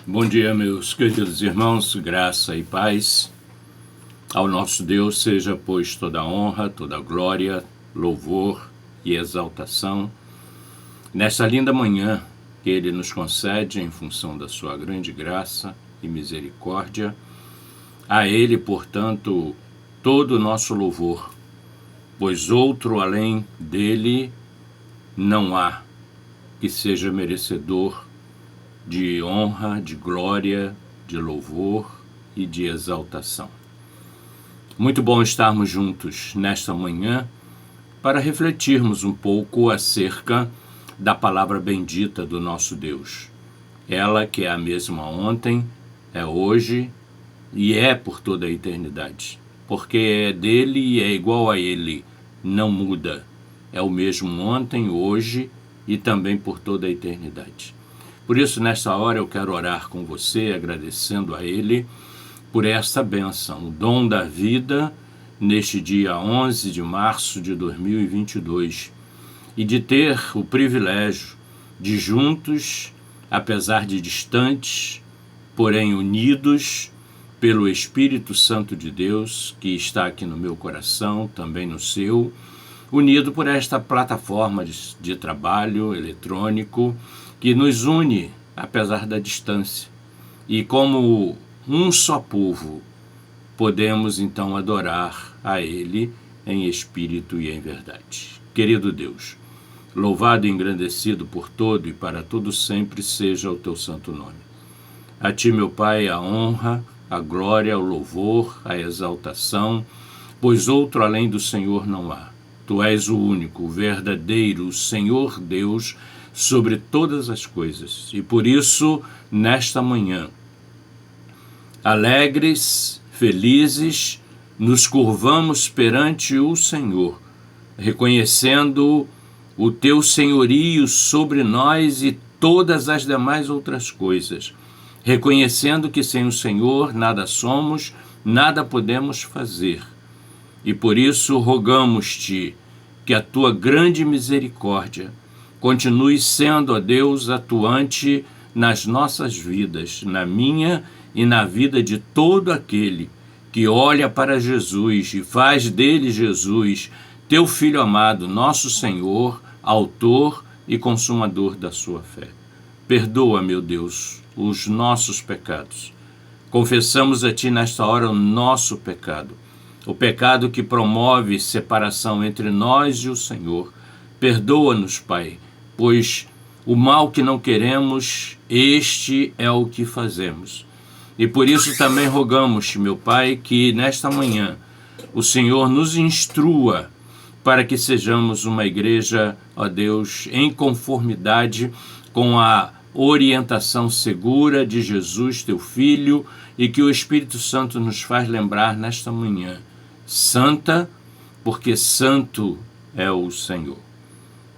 Bom dia, meus queridos irmãos, graça e paz. Ao nosso Deus seja, pois, toda honra, toda glória, louvor e exaltação. Nesta linda manhã que Ele nos concede em função da sua grande graça e misericórdia, a Ele, portanto, todo o nosso louvor, pois outro além dele não há que seja merecedor de honra, de glória, de louvor e de exaltação. Muito bom estarmos juntos nesta manhã para refletirmos um pouco acerca da palavra bendita do nosso Deus. Ela que é a mesma ontem, é hoje e é por toda a eternidade. Porque é dele e é igual a ele, não muda. É o mesmo ontem, hoje e também por toda a eternidade. Por isso, nesta hora, eu quero orar com você, agradecendo a Ele por esta bênção, o dom da vida, neste dia 11 de março de 2022, e de ter o privilégio de juntos, apesar de distantes, porém unidos pelo Espírito Santo de Deus, que está aqui no meu coração, também no seu, unido por esta plataforma de trabalho eletrônico, que nos une, apesar da distância. E como um só povo, podemos então adorar a Ele em espírito e em verdade. Querido Deus, louvado e engrandecido por todo e para todo sempre seja o Teu santo nome. A Ti, meu Pai, a honra, a glória, o louvor, a exaltação, pois outro além do Senhor não há. Tu és o único, o verdadeiro, o Senhor Deus, sobre todas as coisas. E por isso, nesta manhã, alegres, felizes, nos curvamos perante o Senhor, reconhecendo o Teu senhorio sobre nós e todas as demais outras coisas, reconhecendo que sem o Senhor nada somos, nada podemos fazer. E por isso rogamos-Te que a Tua grande misericórdia continue sendo, ó Deus, atuante nas nossas vidas, na minha e na vida de todo aquele que olha para Jesus e faz dele, Jesus, Teu Filho amado, nosso Senhor, autor e consumador da sua fé. Perdoa, meu Deus, os nossos pecados. Confessamos a Ti nesta hora o nosso pecado, o pecado que promove separação entre nós e o Senhor. Perdoa-nos, Pai, pois o mal que não queremos, este é o que fazemos. E por isso também rogamos, meu Pai, que nesta manhã o Senhor nos instrua para que sejamos uma igreja, ó Deus, em conformidade com a orientação segura de Jesus, Teu Filho, e que o Espírito Santo nos faz lembrar nesta manhã. Santa, porque santo é o Senhor.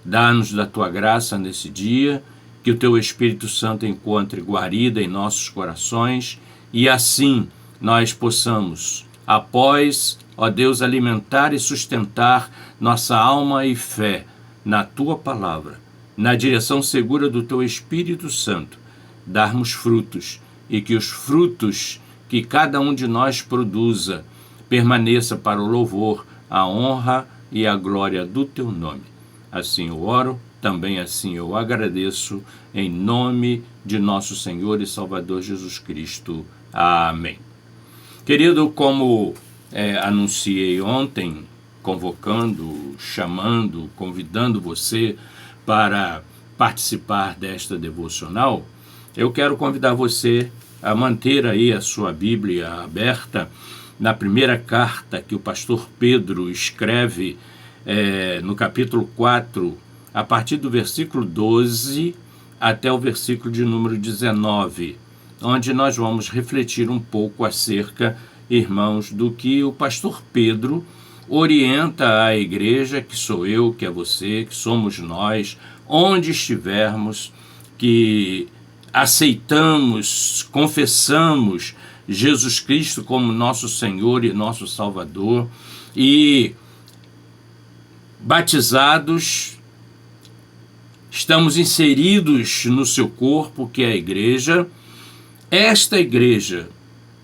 Dá-nos da Tua graça nesse dia, que o Teu Espírito Santo encontre guarida em nossos corações e assim nós possamos, após, ó Deus, alimentar e sustentar nossa alma e fé na Tua palavra, na direção segura do Teu Espírito Santo, darmos frutos e que os frutos que cada um de nós produza permaneça para o louvor, a honra e a glória do Teu nome. Assim eu oro, também assim eu agradeço, em nome de nosso Senhor e Salvador Jesus Cristo. Amém. Querido, como anunciei ontem, convocando, chamando, convidando você para participar desta devocional, eu quero convidar você a manter aí a sua Bíblia aberta na primeira carta que o pastor Pedro escreve no capítulo 4, a partir do versículo 12 até o versículo de número 19, onde nós vamos refletir um pouco acerca, irmãos, do que o pastor Pedro orienta a igreja, que sou eu, que é você, que somos nós, onde estivermos, que aceitamos, confessamos Jesus Cristo como nosso Senhor e nosso Salvador, e batizados, estamos inseridos no seu corpo, que é a igreja, esta igreja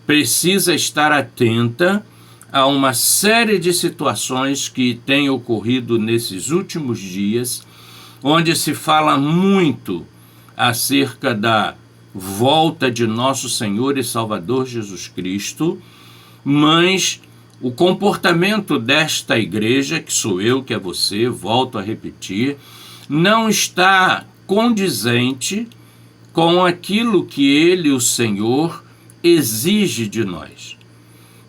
precisa estar atenta a uma série de situações que têm ocorrido nesses últimos dias, onde se fala muito acerca da volta de nosso Senhor e Salvador Jesus Cristo, mas o comportamento desta igreja, que sou eu, que é você, volto a repetir, não está condizente com aquilo que Ele, o Senhor, exige de nós.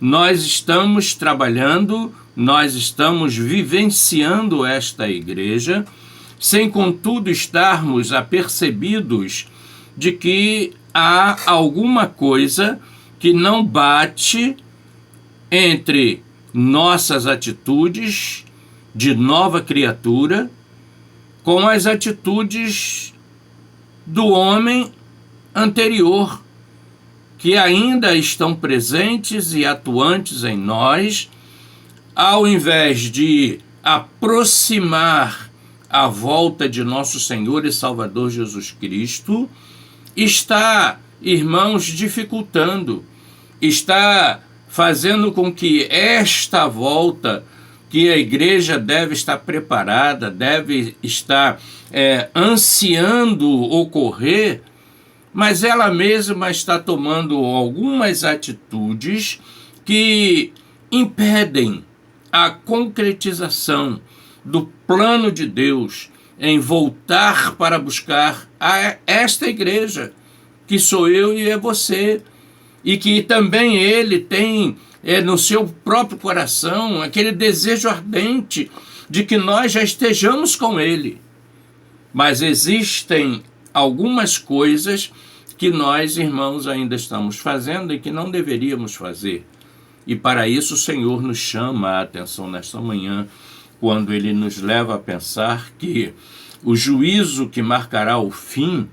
Nós estamos trabalhando, nós estamos vivenciando esta igreja, sem contudo estarmos apercebidos de que há alguma coisa que não bate entre nossas atitudes de nova criatura com as atitudes do homem anterior, que ainda estão presentes e atuantes em nós, ao invés de aproximar a volta de nosso Senhor e Salvador Jesus Cristo, está, irmãos, dificultando, está fazendo com que esta volta, que a igreja deve estar preparada, deve estar ansiando ocorrer, mas ela mesma está tomando algumas atitudes que impedem a concretização do plano de Deus em voltar para buscar esta igreja, que sou eu e é você, e que também ele tem no seu próprio coração aquele desejo ardente de que nós já estejamos com ele. Mas existem algumas coisas que nós, irmãos, ainda estamos fazendo e que não deveríamos fazer. E para isso o Senhor nos chama a atenção nesta manhã, quando Ele nos leva a pensar que o juízo que marcará o fim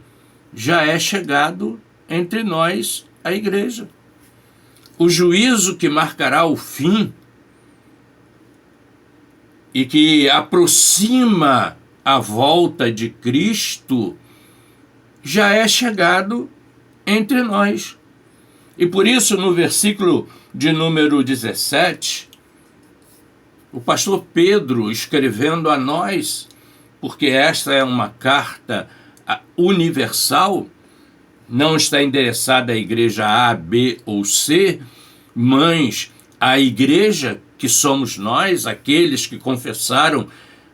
já é chegado entre nós, a igreja. O juízo que marcará o fim e que aproxima a volta de Cristo já é chegado entre nós. E por isso, no versículo de número 17, o pastor Pedro, escrevendo a nós, porque esta é uma carta universal, não está endereçada à igreja A, B ou C, mas à igreja que somos nós, aqueles que confessaram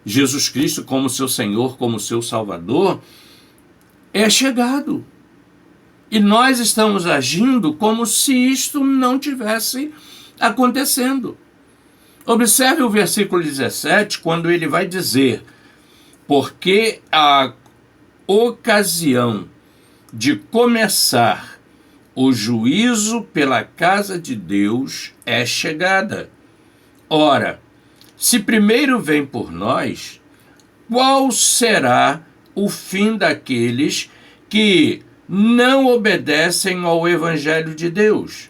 Jesus Cristo como seu Senhor, como seu Salvador, é chegado. E nós estamos agindo como se isto não tivesse acontecendo. Observe o versículo 17, quando ele vai dizer: porque a ocasião de começar o juízo pela casa de Deus é chegada. Ora, se primeiro vem por nós, qual será o fim daqueles que não obedecem ao Evangelho de Deus?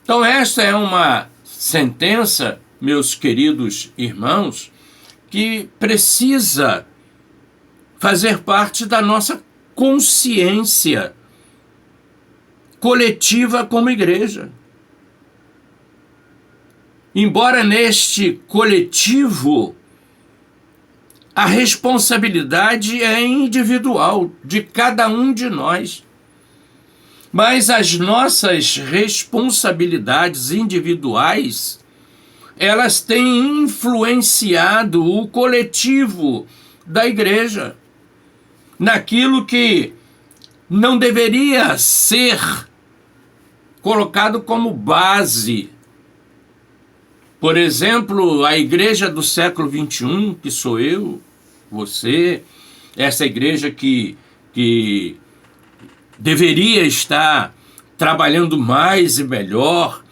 Então esta é uma sentença, meus queridos irmãos, que precisa fazer parte da nossa consciência coletiva como igreja. Embora neste coletivo a responsabilidade é individual de cada um de nós, mas as nossas responsabilidades individuais, elas têm influenciado o coletivo da igreja naquilo que não deveria ser colocado como base. Por exemplo, a igreja do século XXI, que sou eu, você, essa igreja que deveria estar trabalhando mais e melhor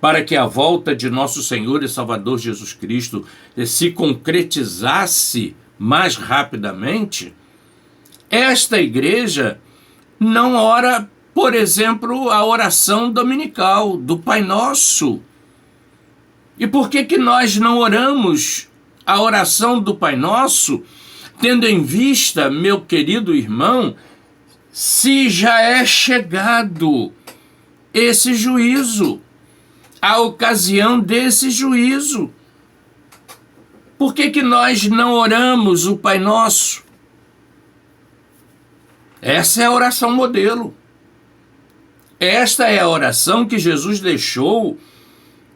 para que a volta de nosso Senhor e Salvador Jesus Cristo se concretizasse mais rapidamente, esta igreja não ora, por exemplo, a oração dominical do Pai Nosso. E por que nós não oramos a oração do Pai Nosso, tendo em vista, meu querido irmão, se já é chegado esse juízo, a ocasião desse juízo? Por que nós não oramos o Pai Nosso? Essa é a oração modelo. Esta é a oração que Jesus deixou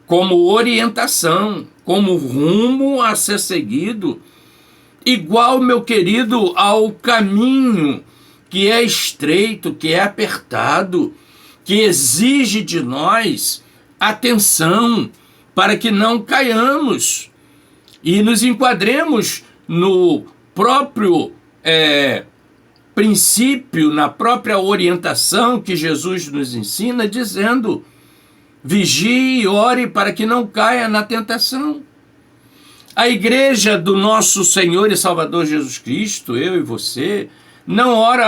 como orientação, como rumo a ser seguido, igual, meu querido, ao caminho que é estreito, que é apertado, que exige de nós atenção para que não caiamos e nos enquadremos no próprio princípio, na própria orientação que Jesus nos ensina, dizendo: vigie e ore para que não caia na tentação. A igreja do nosso Senhor e Salvador Jesus Cristo, eu e você, não ora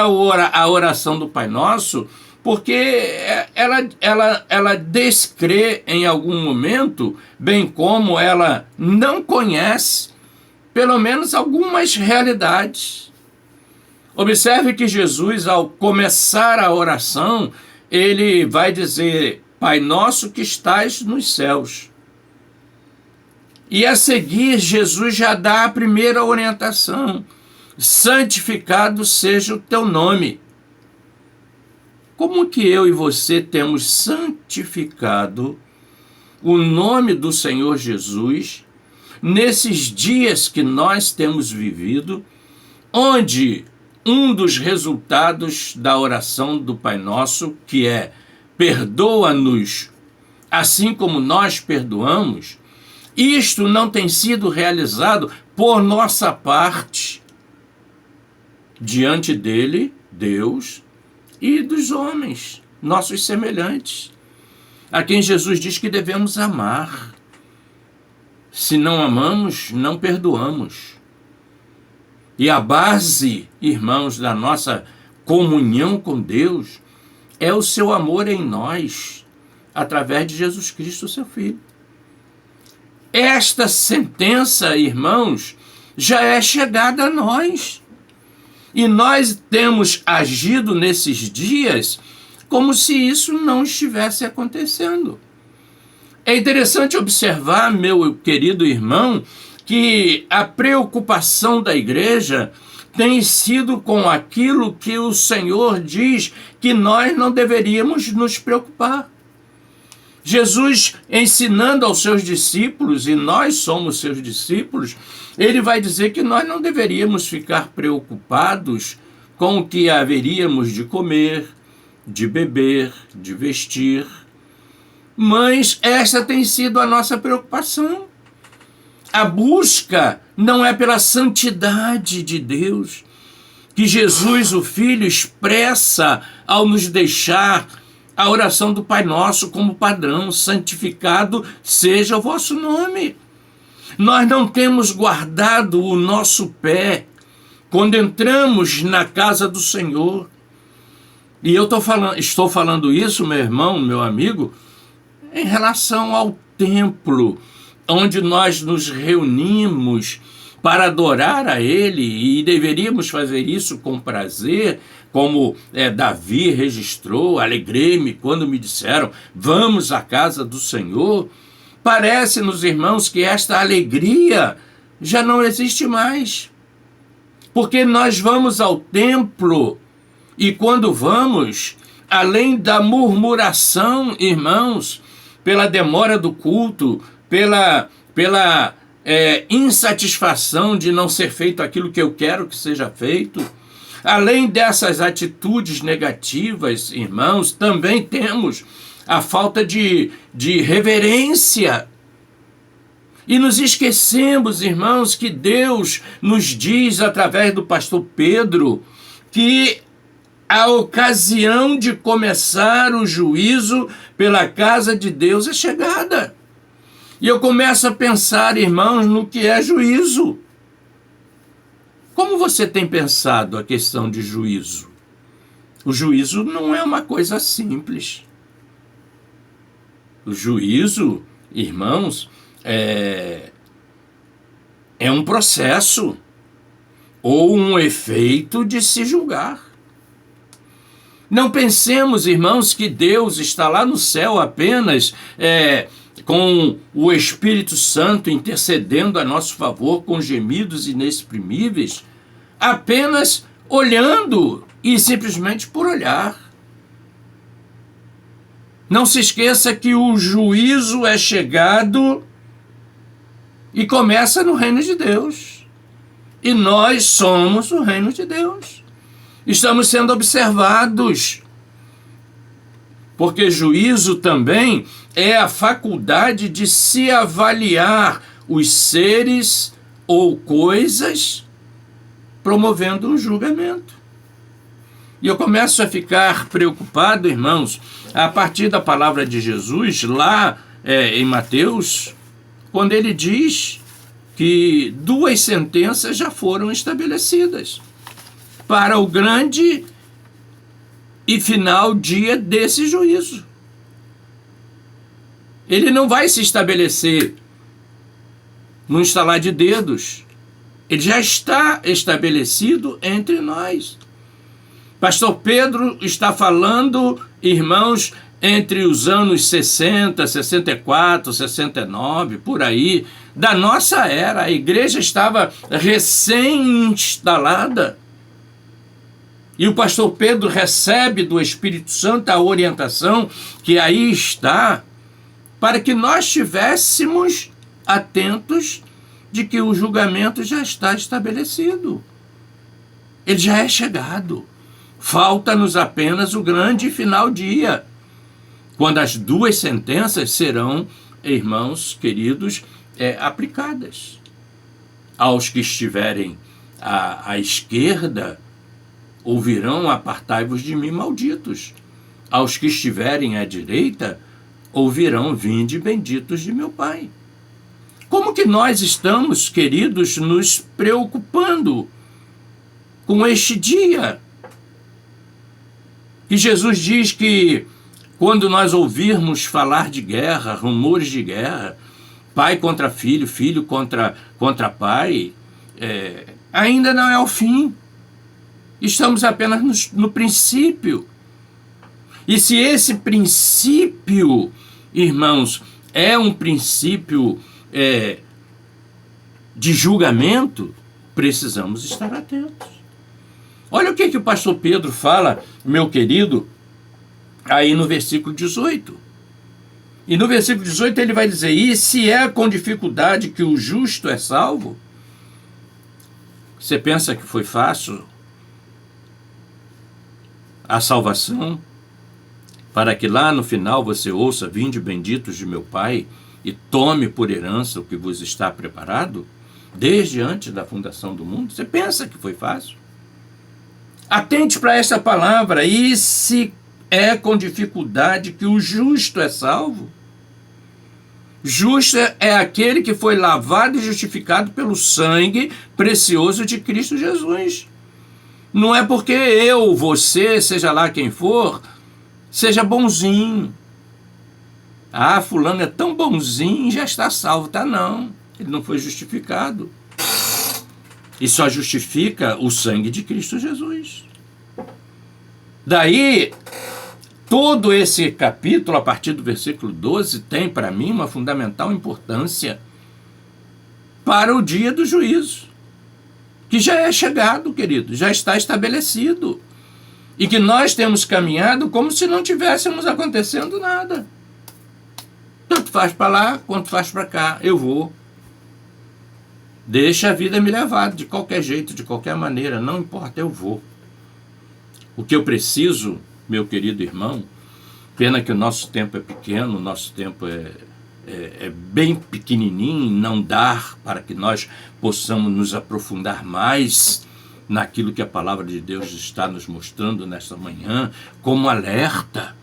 a oração do Pai Nosso porque ela descrê em algum momento, bem como ela não conhece, pelo menos algumas realidades. Observe que Jesus, ao começar a oração, ele vai dizer: Pai nosso que estais nos céus. E a seguir, Jesus já dá a primeira orientação: santificado seja o teu nome. Como que eu e você temos santificado o nome do Senhor Jesus nesses dias que nós temos vivido, onde um dos resultados da oração do Pai Nosso, que é perdoa-nos assim como nós perdoamos, isto não tem sido realizado por nossa parte diante dele, Deus, e dos homens, nossos semelhantes, a quem Jesus diz que devemos amar. Se não amamos, não perdoamos. E a base, irmãos, da nossa comunhão com Deus é o seu amor em nós, através de Jesus Cristo, seu Filho. Esta sentença, irmãos, já é chegada a nós. E nós temos agido nesses dias como se isso não estivesse acontecendo. É interessante observar, meu querido irmão, que a preocupação da igreja tem sido com aquilo que o Senhor diz que nós não deveríamos nos preocupar. Jesus, ensinando aos seus discípulos, e nós somos seus discípulos, ele vai dizer que nós não deveríamos ficar preocupados com o que haveríamos de comer, de beber, de vestir. Mas essa tem sido a nossa preocupação. A busca não é pela santidade de Deus, que Jesus, o Filho, expressa ao nos deixar a oração do Pai Nosso como padrão: santificado seja o vosso nome. Nós não temos guardado o nosso pé quando entramos na casa do Senhor. E eu estou falando isso, meu irmão, meu amigo, em relação ao templo, onde nós nos reunimos para adorar a Ele, e deveríamos fazer isso com prazer, como Davi registrou: alegrei-me quando me disseram, vamos à casa do Senhor. Parece-nos, irmãos, que esta alegria já não existe mais, porque nós vamos ao templo, e quando vamos, além da murmuração, irmãos, pela demora do culto, pela insatisfação de não ser feito aquilo que eu quero que seja feito, além dessas atitudes negativas, irmãos, também temos a falta de reverência. E nos esquecemos, irmãos, que Deus nos diz através do pastor Pedro que a ocasião de começar o juízo pela casa de Deus é chegada. E eu começo a pensar, irmãos, no que é juízo. Como você tem pensado a questão de juízo? O juízo não é uma coisa simples. O juízo, irmãos, é um processo ou um efeito de se julgar. Não pensemos, irmãos, que Deus está lá no céu apenas com o Espírito Santo intercedendo a nosso favor com gemidos inexprimíveis, apenas olhando e simplesmente por olhar. Não se esqueça que o juízo é chegado e começa no reino de Deus. E nós somos o reino de Deus. Estamos sendo observados. Porque juízo também é a faculdade de se avaliar os seres ou coisas promovendo um julgamento. E eu começo a ficar preocupado, irmãos, a partir da palavra de Jesus, lá em Mateus, quando ele diz que 2 sentenças já foram estabelecidas para o grande e final dia desse juízo. Ele não vai se estabelecer num estalar de dedos. Ele já está estabelecido entre nós. Pastor Pedro está falando, irmãos, entre os anos 60, 64, 69, por aí, da nossa era. A igreja estava recém-instalada. E o pastor Pedro recebe do Espírito Santo a orientação que aí está, para que nós estivéssemos atentos de que o julgamento já está estabelecido. Ele já é chegado. Falta-nos apenas o grande final dia, quando as 2 sentenças serão, irmãos queridos, aplicadas. Aos que estiverem à esquerda, ouvirão: apartai-vos de mim, malditos. Aos que estiverem à direita, ouvirão: vinde, benditos de meu Pai. Como que nós estamos, queridos, nos preocupando com este dia? E Jesus diz que quando nós ouvirmos falar de guerra, rumores de guerra, pai contra filho, filho contra pai, ainda não é o fim. Estamos apenas no princípio. E se esse princípio, irmãos, é um princípio de julgamento, precisamos estar atentos. Olha o que o pastor Pedro fala, meu querido, aí no versículo 18. E no versículo 18 ele vai dizer: e se é com dificuldade que o justo é salvo? Você pensa que foi fácil a salvação, para que lá no final você ouça: vinde benditos de meu Pai, e tome por herança o que vos está preparado, desde antes da fundação do mundo? Você pensa que foi fácil? Atente para essa palavra: e se é com dificuldade que o justo é salvo? Justo é aquele que foi lavado e justificado pelo sangue precioso de Cristo Jesus. Não é porque eu, você, seja lá quem for, seja bonzinho. Ah, fulano é tão bonzinho, já está salvo. Tá, não. Ele não foi justificado. E só justifica o sangue de Cristo Jesus. Daí, todo esse capítulo, a partir do versículo 12, tem para mim uma fundamental importância para o dia do juízo, que já é chegado, querido, já está estabelecido. E que nós temos caminhado como se não tivéssemos acontecendo nada. Tanto faz para lá, quanto faz para cá. Eu vou. Deixa a vida me levar, de qualquer jeito, de qualquer maneira, não importa, eu vou. O que eu preciso, meu querido irmão, pena que o nosso tempo é pequeno, o nosso tempo é bem pequenininho, não dá para que nós possamos nos aprofundar mais naquilo que a palavra de Deus está nos mostrando nesta manhã, como alerta.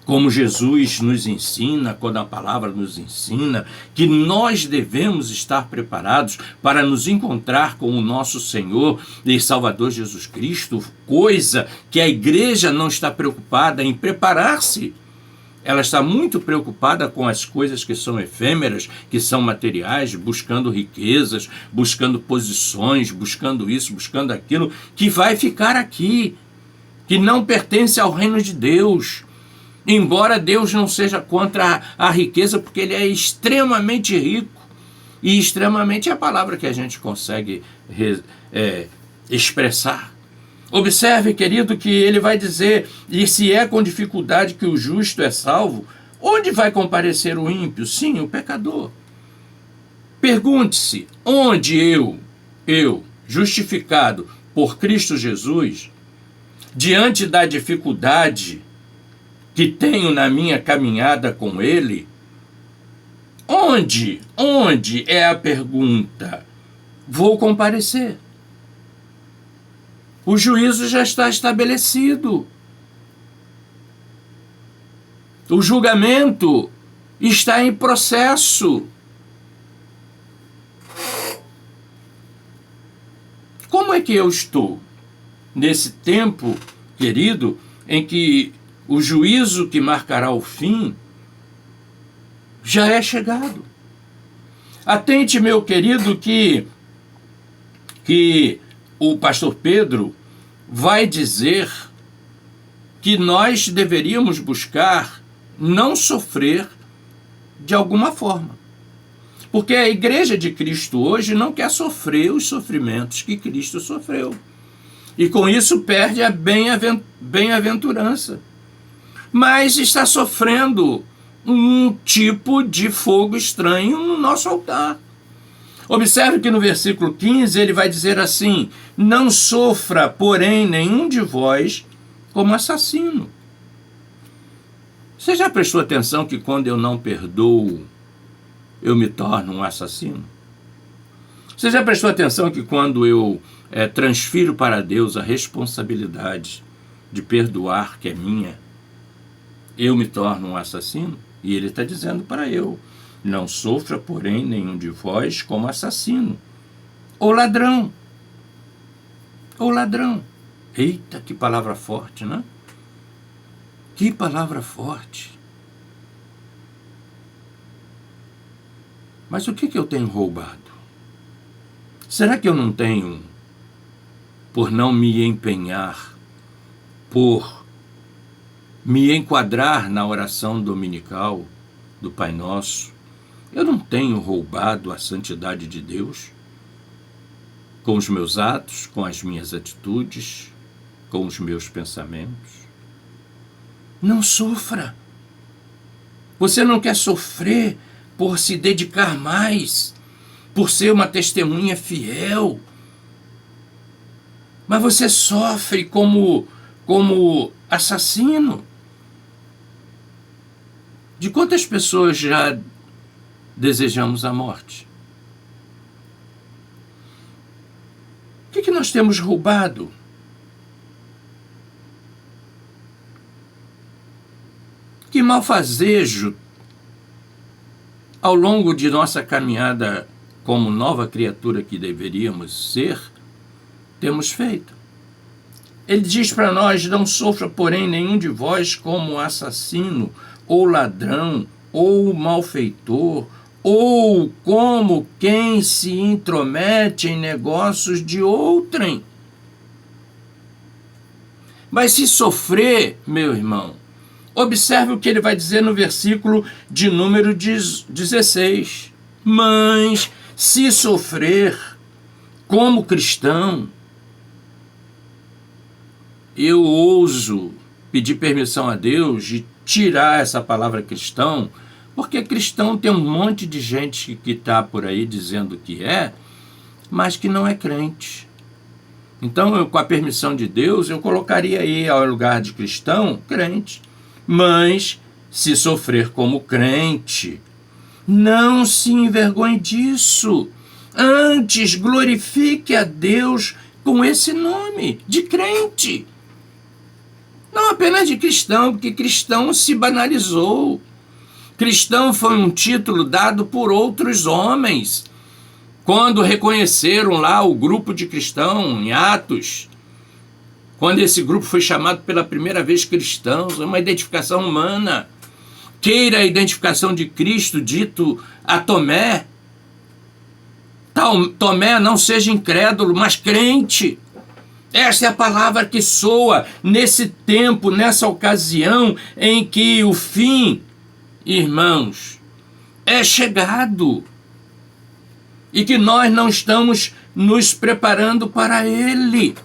Como Jesus nos ensina, quando a palavra nos ensina, que nós devemos estar preparados para nos encontrar com o nosso Senhor e Salvador Jesus Cristo, coisa que a igreja não está preocupada em preparar-se. Ela está muito preocupada com as coisas que são efêmeras, que são materiais, buscando riquezas, buscando posições, buscando isso, buscando aquilo, que vai ficar aqui. que não pertence ao reino de Deus. Embora Deus não seja contra a riqueza, porque ele é extremamente rico. E extremamente é a palavra que a gente consegue expressar. Observe, querido, que ele vai dizer, e se é com dificuldade que o justo é salvo, onde vai comparecer o ímpio? Sim, o pecador. Pergunte-se, onde eu, justificado por Cristo Jesus, diante da dificuldade que tenho na minha caminhada com Ele, onde é a pergunta? Vou comparecer. O juízo já está estabelecido. O julgamento está em processo. Como é que eu estou nesse tempo, querido, em que o juízo que marcará o fim já é chegado? Atente, meu querido, que o pastor Pedro vai dizer que nós deveríamos buscar não sofrer de alguma forma. Porque a igreja de Cristo hoje não quer sofrer os sofrimentos que Cristo sofreu. E com isso perde a bem-aventurança. Mas está sofrendo um tipo de fogo estranho no nosso altar. Observe que no versículo 15 ele vai dizer assim: não sofra, porém, nenhum de vós como assassino. Você já prestou atenção que quando eu não perdoo, eu me torno um assassino? Você já prestou atenção que quando eu transfiro para Deus a responsabilidade de perdoar, que é minha, eu me torno um assassino? E ele está dizendo para eu: não sofra, porém, nenhum de vós como assassino, ou ladrão. Ou ladrão. Eita, que palavra forte, né? Que palavra forte. Mas o que eu tenho roubado? Será que eu não tenho, por não me empenhar, por me enquadrar na oração dominical do Pai Nosso, eu não tenho roubado a santidade de Deus com os meus atos, com as minhas atitudes, com os meus pensamentos? Não sofra. Você não quer sofrer por se dedicar mais, por ser uma testemunha fiel, mas você sofre como assassino. De quantas pessoas já desejamos a morte? O que nós temos roubado? Que malfazejo, ao longo de nossa caminhada como nova criatura que deveríamos ser, temos feito? Ele diz para nós: não sofra, porém, nenhum de vós como assassino, ou ladrão, ou malfeitor, ou como quem se intromete em negócios de outrem. Mas se sofrer, meu irmão, observe o que ele vai dizer no versículo de número 16. Mas se sofrer como cristão, eu ouso pedir permissão a Deus de tirar essa palavra cristão, porque cristão tem um monte de gente que está por aí dizendo que é, mas que não é crente. Então, com a permissão de Deus, eu colocaria aí ao lugar de cristão, crente. Mas, se sofrer como crente, não se envergonhe disso. Antes, glorifique a Deus com esse nome de crente. Não apenas de cristão, porque cristão se banalizou. Cristão foi um título dado por outros homens, quando reconheceram lá o grupo de cristão em Atos, quando esse grupo foi chamado pela primeira vez cristãos, é uma identificação humana. Queira a identificação de Cristo dito a Tomé. Tomé, não seja incrédulo, mas crente. Esta é a palavra que soa nesse tempo, nessa ocasião em que o fim, irmãos, é chegado. E que nós não estamos nos preparando para ele.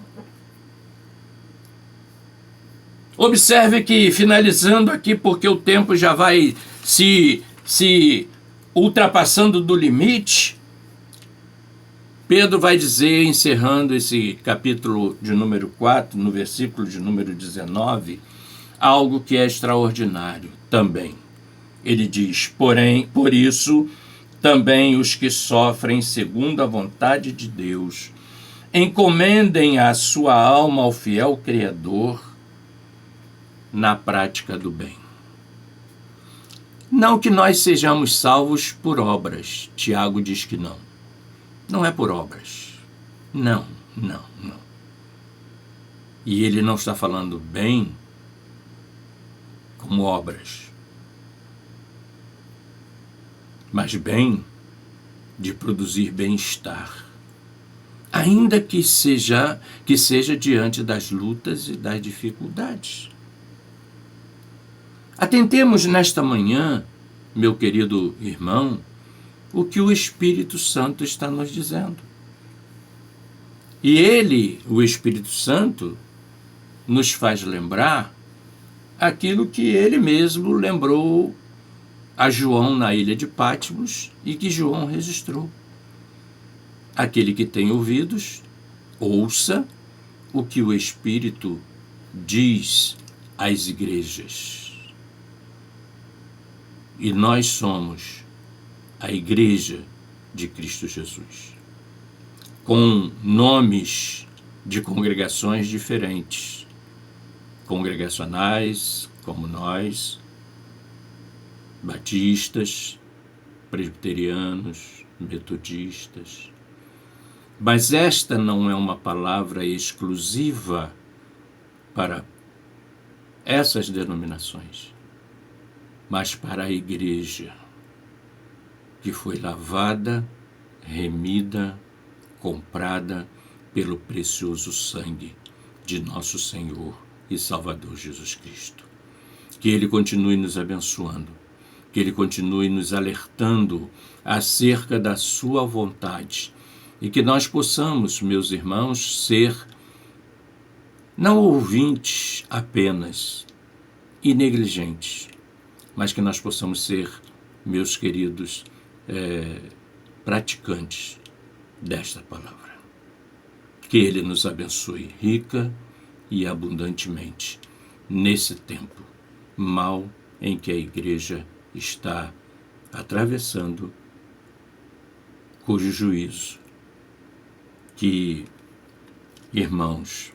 Observe que, finalizando aqui, porque o tempo já vai se ultrapassando do limite, Pedro vai dizer, encerrando esse capítulo de número 4, no versículo de número 19, algo que é extraordinário também. Ele diz, porém, por isso, também os que sofrem segundo a vontade de Deus, encomendem a sua alma ao fiel Criador na prática do bem. Não que nós sejamos salvos por obras, Tiago diz que não. Não é por obras. Não. E ele não está falando bem como obras, mas bem de produzir bem-estar, ainda que seja diante das lutas e das dificuldades. Atentemos nesta manhã, meu querido irmão, o que o Espírito Santo está nos dizendo. E ele, o Espírito Santo, nos faz lembrar aquilo que ele mesmo lembrou a João na ilha de Patmos e que João registrou. Aquele que tem ouvidos, ouça o que o Espírito diz às igrejas. E nós somos a Igreja de Cristo Jesus, com nomes de congregações diferentes, congregacionais, como nós, batistas, presbiterianos, metodistas. Mas esta não é uma palavra exclusiva para essas denominações, mas para a igreja que foi lavada, remida, comprada pelo precioso sangue de nosso Senhor e Salvador Jesus Cristo. Que Ele continue nos abençoando, que Ele continue nos alertando acerca da sua vontade e que nós possamos, meus irmãos, ser não ouvintes apenas e negligentes, mas que nós possamos ser, meus queridos, praticantes desta palavra. Que Ele nos abençoe rica e abundantemente nesse tempo mau em que a igreja está atravessando, cujo juízo que, irmãos,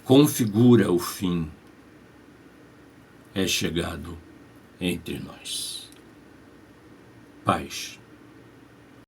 configura o fim, é chegado entre nós. Paz.